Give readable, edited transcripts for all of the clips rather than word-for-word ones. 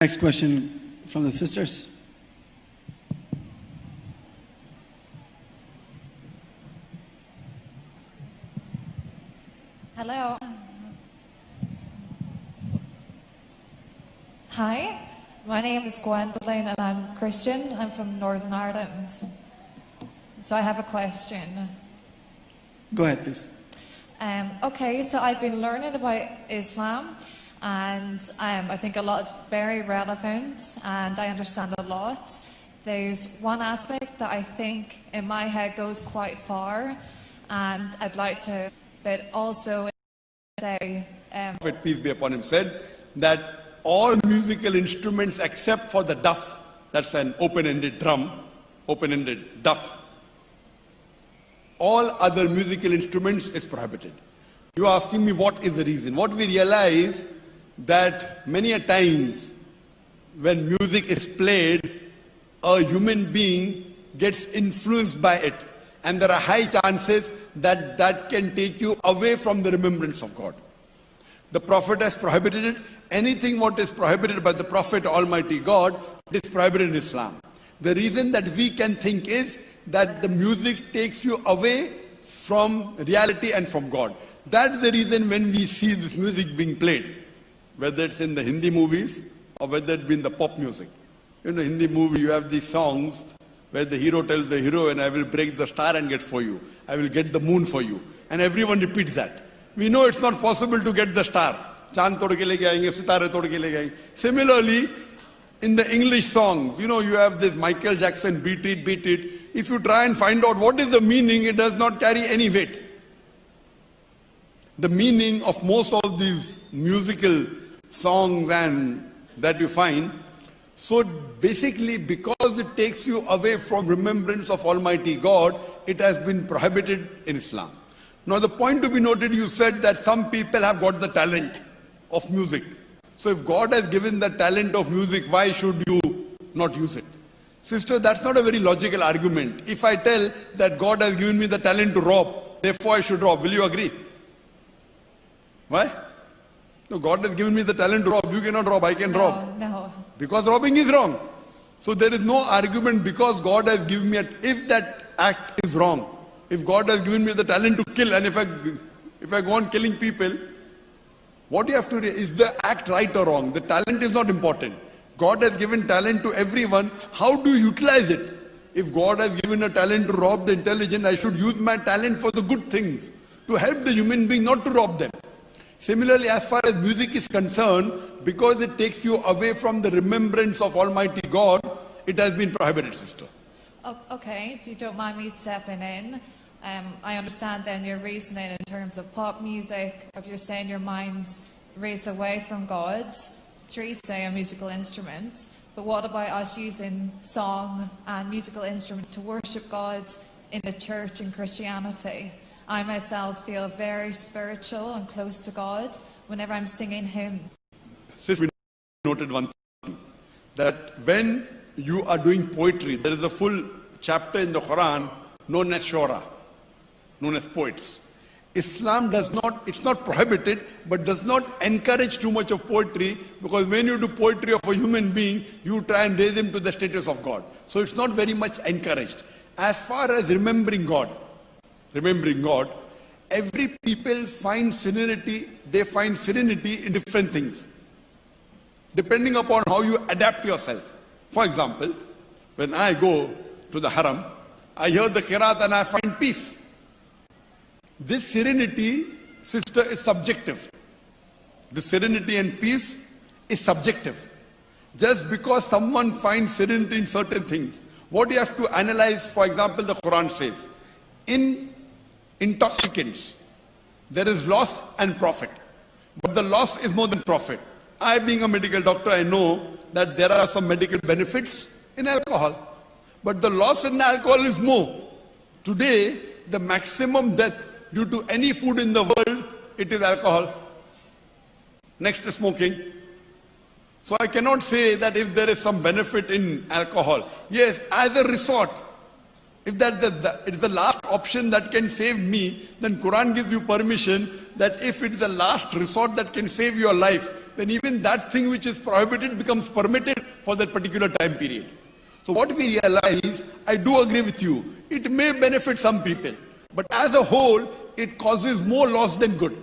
Next question from the sisters. Hello. Hi, my name is Gwendolyn and I'm Christian. I'm from Northern Ireland. So I have a question. Go ahead, please. Okay, so I've been learning about Islam and I think a lot is very relevant and I understand a lot. There's one aspect that I think in my head goes quite far and I'd like to, but also say... Prophet, peace be upon him, said that all musical instruments except for the duff, that's an open-ended drum, open-ended duff, all other musical instruments is prohibited. You are asking me what is the reason. What we realize that many a times when music is played, a human being gets influenced by it. And there are high chances that that can take you away from the remembrance of God. The Prophet has prohibited it. Anything what is prohibited by the Prophet, Almighty God, it is prohibited in Islam. The reason that we can think is that the music takes you away from reality and from God. That's the reason when we see this music being played, whether it's in the Hindi movies or whether it be in the pop music. In the Hindi movie, you have these songs where the hero tells the heroine, I will break the star and get for you. I will get the moon for you. And everyone repeats that. We know it's not possible to get the star. Chand tod ke leke aayenge, sitare tod ke leke aayenge. Similarly, in the English songs, you have this Michael Jackson, beat it, beat it. If you try and find out what is the meaning, it does not carry any weight. The meaning of most of these musical songs and that you find, so basically because it takes you away from remembrance of Almighty God, it has been prohibited in Islam. Now the point to be noted, you said that some people have got the talent of music. So if God has given the talent of music, why should you not use it? Sister, that's not a very logical argument. If I tell that God has given me the talent to rob, therefore I should rob, will you agree? Why? No, God has given me the talent to rob. You cannot rob, I can rob. No. Because robbing is wrong. So there is no argument because God has given me, if that act is wrong, if God has given me the talent to kill, and if I go on killing people, what you have to, is the act right or wrong? The talent is not important. God has given talent to everyone. How do you utilize it? If God has given a talent to rob the intelligent, I should use my talent for the good things, to help the human being, not to rob them. Similarly, as far as music is concerned, because it takes you away from the remembrance of Almighty God, it has been prohibited, sister. Okay, if you don't mind me stepping in. I understand then your reasoning in terms of pop music, if you're saying your mind's raised away from God through, say, a musical instrument. But what about us using song and musical instruments to worship God in the church and Christianity? I myself feel very spiritual and close to God whenever I'm singing hymn. Sister, we noted one thing, that when you are doing poetry, there is a full chapter in the Quran known as Shura, known as poets. Islam does not, it's not prohibited, but does not encourage too much of poetry, because when you do poetry of a human being, you try and raise him to the status of God. So it's not very much encouraged. As far as remembering God, every people find serenity, they find serenity in different things, depending upon how you adapt yourself. For example, when I go to the haram, I hear the qiraat and I find peace. This serenity, sister, is subjective. The serenity and peace is subjective. Just because someone finds serenity in certain things, what you have to analyze, for example, the Quran says, in intoxicants, there is loss and profit. But the loss is more than profit. I, being a medical doctor, I know that there are some medical benefits in alcohol. But the loss in the alcohol is more. Today, the maximum death due to any food in the world, it is alcohol. Next is smoking. So I cannot say that if there is some benefit in alcohol. Yes, as a resort, if it is the last option that can save me, then Quran gives you permission that if it is the last resort that can save your life, then even that thing which is prohibited becomes permitted for that particular time period. So what we realize, I do agree with you, it may benefit some people, but as a whole, it causes more loss than good.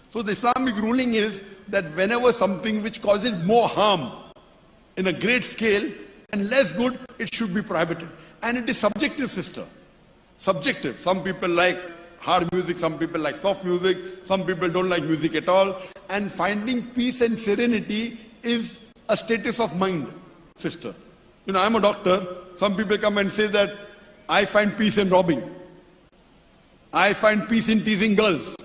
So the Islamic ruling is that whenever something which causes more harm in a great scale and less good, it should be prohibited. And it is subjective, sister. Subjective. Some people like hard music, some people like soft music, some people don't like music at all. And finding peace and serenity is a status of mind, sister. You know, I'm a doctor. Some people come and say that I find peace in robbing. I find peace in teasing girls.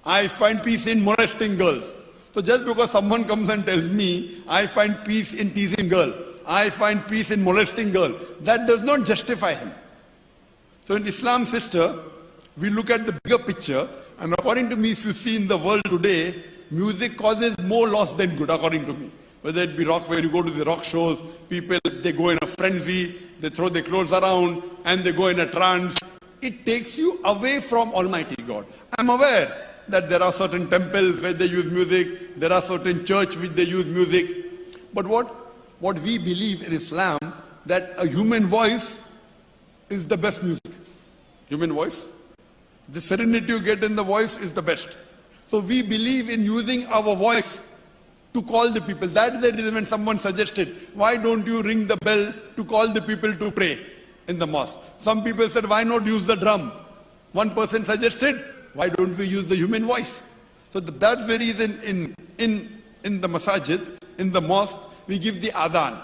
I find peace in molesting girls. So just because someone comes and tells me, I find peace in teasing girl, I find peace in molesting girl, that does not justify him. So in Islam, sister, we look at the bigger picture, and according to me, if you see in the world today, music causes more loss than good, according to me. Whether it be rock, where you go to the rock shows, people, they go in a frenzy, they throw their clothes around, and they go in a trance. It takes you away from Almighty God. I'm aware that there are certain temples where they use music, there are certain churches which they use music. But what we believe in Islam, that a human voice is the best music. Human voice. The serenity you get in the voice is the best. So we believe in using our voice to call the people. That's the reason when someone suggested, why don't you ring the bell to call the people to pray in the mosque? Some people said, why not use the drum? One person suggested, why don't we use the human voice? So that's the reason in the masajid, in the mosque, we give the adhan.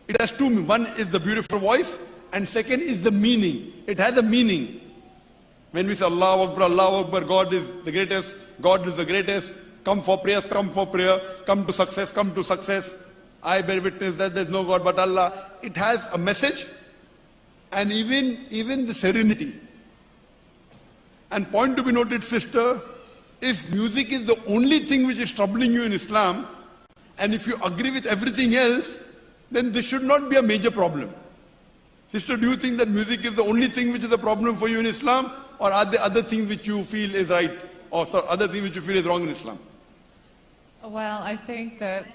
It has two meanings. One is the beautiful voice, and second is the meaning. It has a meaning. When we say Allahu Akbar, God is the greatest, God is the greatest, come for prayers, come for prayer, come to success, come to success. I bear witness that there is no God but Allah. It has a message and even the serenity. And point to be noted, sister, if music is the only thing which is troubling you in Islam, and if you agree with everything else, then this should not be a major problem. Sister, do you think that music is the only thing which is a problem for you in Islam? Or are there other things which you feel is right? Or other things which you feel is wrong in Islam? Well, I think that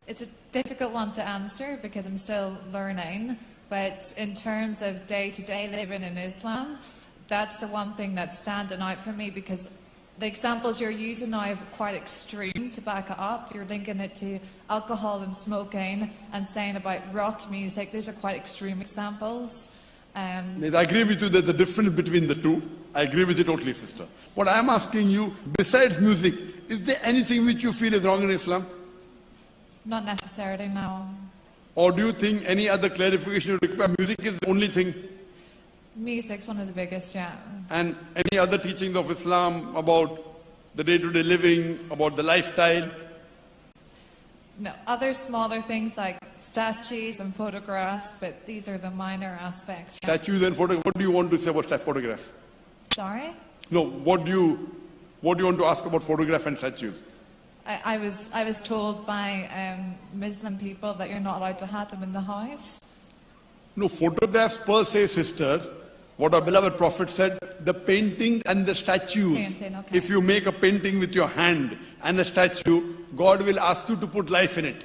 it's a difficult one to answer because I'm still learning. But in terms of day-to-day living in Islam, that's the one thing that's standing out for me, because the examples you're using now are quite extreme to back it up. You're linking it to alcohol and smoking and saying about rock music. Those are quite extreme examples. I agree with you, there's a difference between the two. I agree with you totally, sister. But I'm asking you, besides music, is there anything which you feel is wrong in Islam? Not necessarily, no. Or do you think any other clarification you require? Music is the only thing? Music's one of the biggest, yeah. And any other teachings of Islam about the day-to-day living, about the lifestyle? No, other smaller things like statues and photographs, but these are the minor aspects. Yeah. Statues and photographs. What do you want to say about photograph? Sorry? No, what do you want to ask about photograph and statues? I was told by Muslim people that you're not allowed to have them in the house. No, photographs per se, sister, what our beloved Prophet said, the painting and the statues. Painting, okay. If you make a painting with your hand and a statue, God will ask you to put life in it.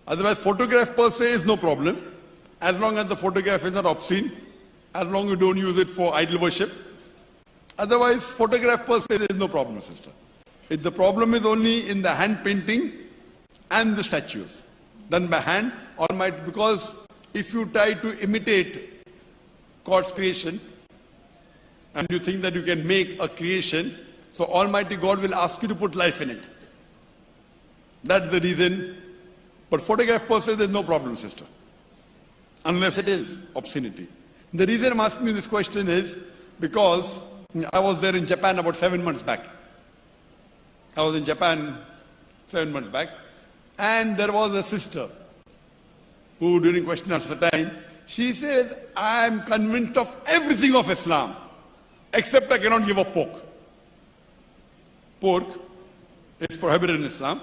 Otherwise, photograph per se is no problem, as long as the photograph is not obscene, as long as you don't use it for idol worship. Otherwise, photograph per se is no problem, sister. If the problem is only in the hand painting and the statues done by hand, because if you try to imitate God's creation and you think that you can make a creation, so Almighty God will ask you to put life in it. That's the reason. But photograph per se, there's no problem, sister, unless it is obscenity. The reason I'm asking you this question is because I was there in Japan about 7 months back. I was in Japan 7 months back, and there was a sister who, during question and answer time, she says, I am convinced of everything of Islam, except I cannot give up pork. Pork is prohibited in Islam.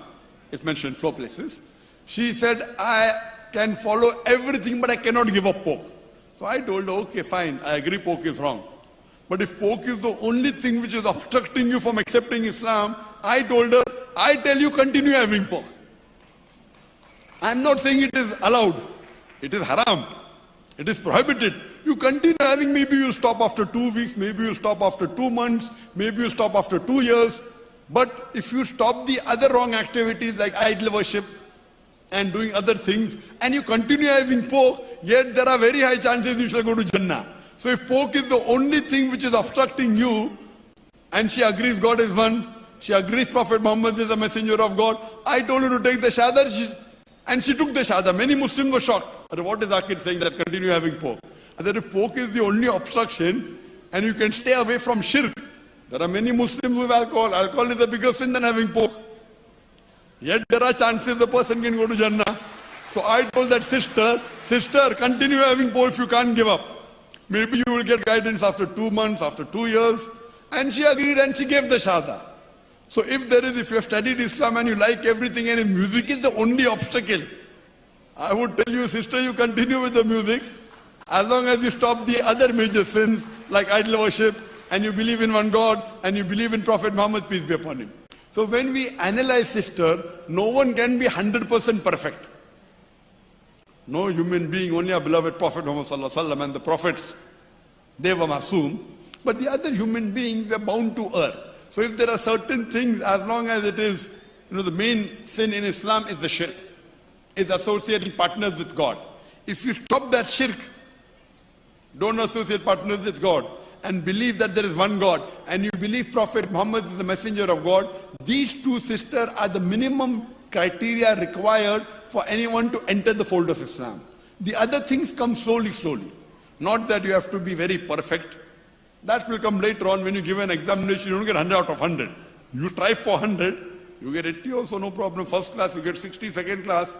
It's mentioned in 4 places. She said, I can follow everything, but I cannot give up pork. So I told her, okay, fine, I agree pork is wrong. But if pork is the only thing which is obstructing you from accepting Islam, I told her, I tell you, continue having pork. I'm not saying it is allowed. It is haram. It is prohibited. You continue having, maybe you'll stop after 2 weeks, maybe you'll stop after 2 months, maybe you'll stop after 2 years. But if you stop the other wrong activities like idol worship and doing other things, and you continue having pork, yet there are very high chances you shall go to Jannah. So if pork is the only thing which is obstructing you, and she agrees God is one, she agrees Prophet Muhammad is the messenger of God, I told her to take the shahada, and she took the shahada. Many Muslims were shocked. What is Zakir saying that continue having pork? And that if pork is the only obstruction, and you can stay away from shirk, there are many Muslims who have alcohol. Alcohol is a bigger sin than having pork. Yet there are chances the person can go to Jannah. So I told that sister, continue having pork if you can't give up. Maybe you will get guidance after 2 months, after 2 years. And she agreed and she gave the shahada. So if you have studied Islam and you like everything and if music is the only obstacle, I would tell you, sister, you continue with the music as long as you stop the other major sins like idol worship, and you believe in one God, and you believe in Prophet Muhammad, peace be upon him. So when we analyze, sister, no one can be 100% perfect. No human being, only our beloved Prophet Muhammad sallallahu alaihi wasallam and the prophets, they were masoom. But the other human beings were bound to err. So if there are certain things, as long as it is, the main sin in Islam is the shirk, is associating partners with God. If you stop that shirk, don't associate partners with God, and believe that there is one God, and you believe Prophet Muhammad is the messenger of God, these two, sisters, are the minimum criteria required for anyone to enter the fold of Islam. The other things come slowly. Not that you have to be very perfect. That will come later on when you give an examination. You don't get 100 out of 100. You strive for 100, you get 80 also, no problem. First class, you get 60, second class.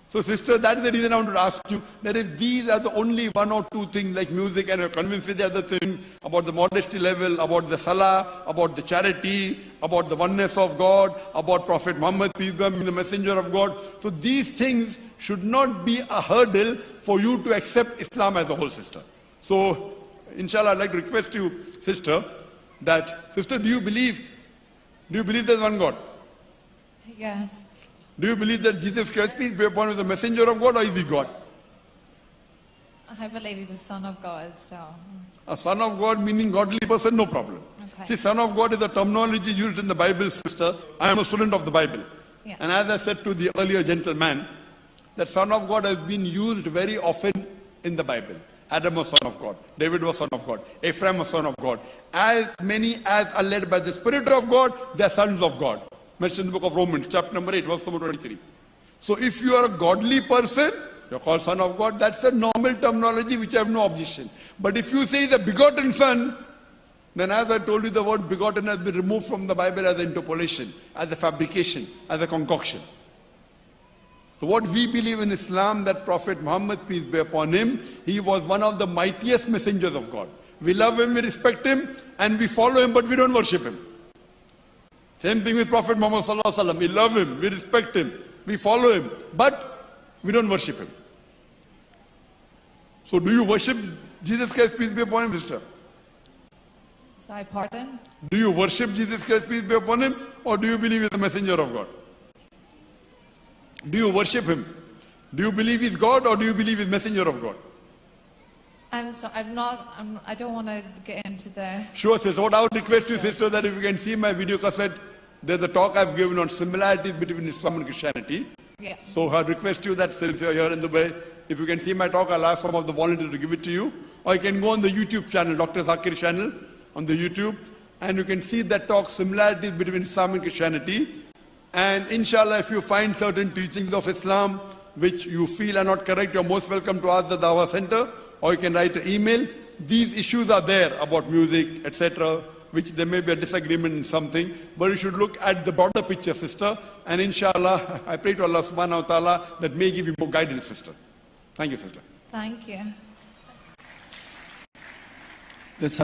So sister, that is the reason I wanted to ask you, that if these are the only 1 or 2 things like music, and you're convinced with the other thing, about the modesty level, about the salah, about the charity, about the oneness of God, about Prophet Muhammad, peace be upon him, the messenger of God. So these things should not be a hurdle for you to accept Islam as a whole, sister. So, inshallah, I'd like to request you, sister, do you believe there's one God? Yes. Do you believe that Jesus Christ, peace be upon him, is the messenger of God, or is he God? I believe he's the Son of God, so. A son of God meaning godly person, no problem. Okay. See, son of God is a terminology used in the Bible, sister. I am a student of the Bible. Yeah. And as I said to the earlier gentleman, that son of God has been used very often in the Bible. Adam was son of God. David was son of God. Ephraim was son of God. As many as are led by the Spirit of God, they are sons of God. Mentioned in the book of Romans, chapter number 8, verse number 23. So if you are a godly person, you're called son of God. That's a normal terminology which I have no objection. But if you say the begotten son, then as I told you, the word begotten has been removed from the Bible as an interpolation, as a fabrication, as a concoction. So what we believe in Islam, that Prophet Muhammad, peace be upon him, he was one of the mightiest messengers of God. We love him, we respect him, and we follow him, but we don't worship him. Same thing with Prophet Muhammad sallallahu alaihi wasallam. We love him, we respect him, we follow him, but we don't worship him. So do you worship Jesus Christ, peace be upon him, sister? Sorry, pardon? Do you worship Jesus Christ, peace be upon him, or do you believe he's the messenger of God? Do you worship him? Do you believe he's God, or do you believe he's messenger of God? I don't want to get into the... Sure, sister. What I would request you, sister, that if you can see my video cassette, there's a talk I've given on similarities between Islam and Christianity. Yeah. So I'd request you that since you're here in Dubai, if you can see my talk, I'll ask some of the volunteers to give it to you. Or you can go on the YouTube channel, Dr. Zakir channel, on the YouTube, and you can see that talk, similarities between Islam and Christianity. And inshallah, if you find certain teachings of Islam which you feel are not correct, you're most welcome to ask the Dawah Center, or you can write an email. These issues are there about music, etc., which there may be a disagreement in something, but you should look at the broader picture, sister. And inshallah, I pray to Allah subhanahu wa ta'ala that may give you more guidance, sister. Thank you, sister. Thank you.